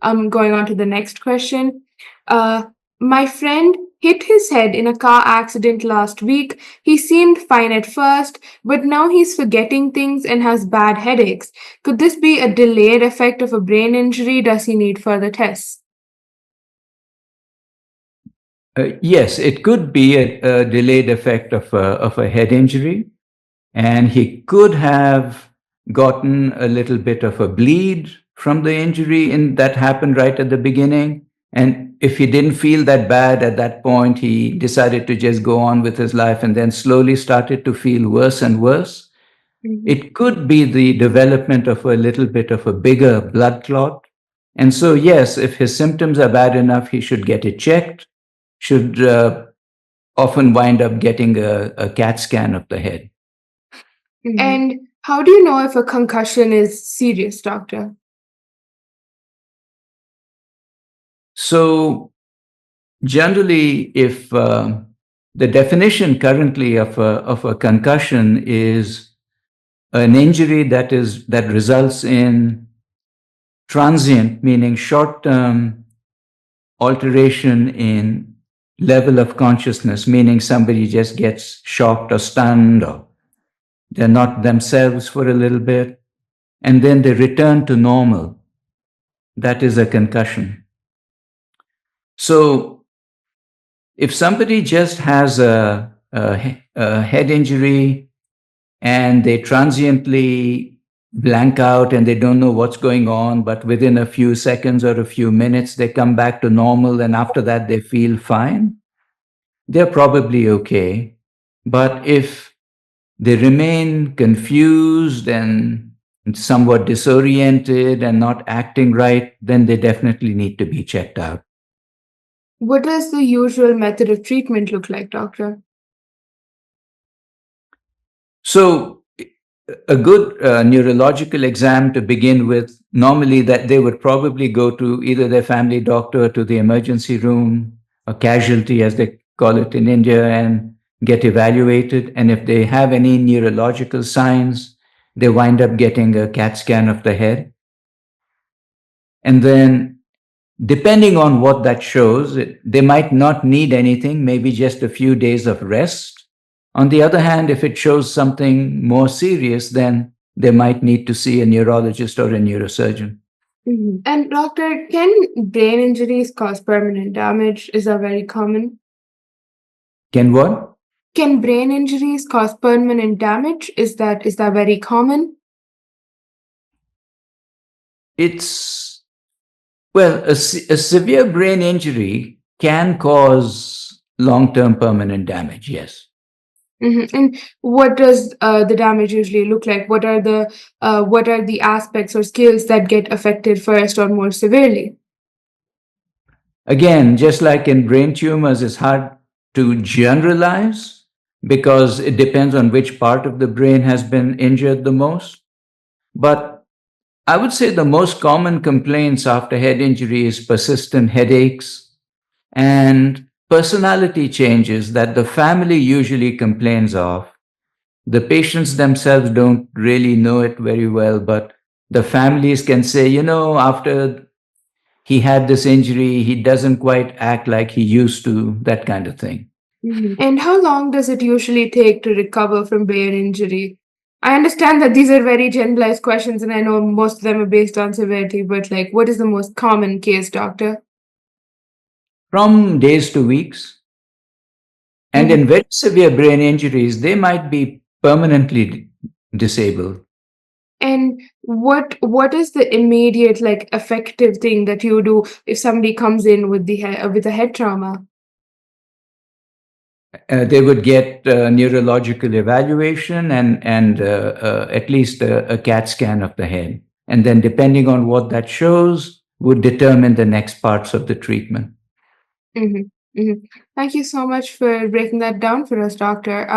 going on to the next question. My friend hit his head in a car accident last week. He seemed fine at first, but now he's forgetting things and has bad headaches. Could this be a delayed effect of a brain injury? Does he need further tests? Yes, it could be a delayed effect of a head injury, and he could have gotten a little bit of a bleed from the injury that happened right at the beginning. And if he didn't feel that bad at that point, he decided to just go on with his life and then slowly started to feel worse and worse. It could be the development of a little bit of a bigger blood clot. And so, yes, if his symptoms are bad enough, he should get it checked, should often wind up getting a CAT scan of the head. And how do you know if a concussion is serious, doctor? So generally, if the definition currently of a concussion is an injury that results in transient, meaning short-term alteration in level of consciousness, meaning somebody just gets shocked or stunned, or they're not themselves for a little bit, and then they return to normal. That is a concussion. So if somebody just has a head injury and they transiently blank out and they don't know what's going on, but within a few seconds or a few minutes, they come back to normal, and after that, they feel fine, they're probably okay. But if they remain confused and somewhat disoriented and not acting right, then they definitely need to be checked out. What does the usual method of treatment look like, doctor? So a good neurological exam to begin with, normally that they would probably go to either their family doctor, to the emergency room, a casualty as they call it in India, and get evaluated. And if they have any neurological signs, they wind up getting a CAT scan of the head. And then depending on what that shows, they might not need anything, maybe just a few days of rest. On the other hand, if it shows something more serious, then they might need to see a neurologist or a neurosurgeon. And doctor, can brain injuries cause permanent damage? Is that very common? Can what? Can brain injuries cause permanent damage? Is that very common? Well, a severe brain injury can cause long-term permanent damage, yes. And what does the damage usually look like? What are the aspects or skills that get affected first or more severely? Again, just like in brain tumors, it's hard to generalize because it depends on which part of the brain has been injured the most. But I would say the most common complaints after head injury is persistent headaches and personality changes that the family usually complains of. The patients themselves don't really know it very well, but the families can say, after he had this injury, he doesn't quite act like he used to, that kind of thing. And how long does it usually take to recover from brain injury? I understand that these are very generalized questions, and I know most of them are based on severity, but what is the most common case, doctor? From days to weeks. And in very severe brain injuries, they might be permanently disabled. And what is the immediate effective thing that you do if somebody comes in with a head trauma? They would get neurological evaluation and at least a CAT scan of the head. And then depending on what that shows would determine the next parts of the treatment. Thank you so much for breaking that down for us, doctor.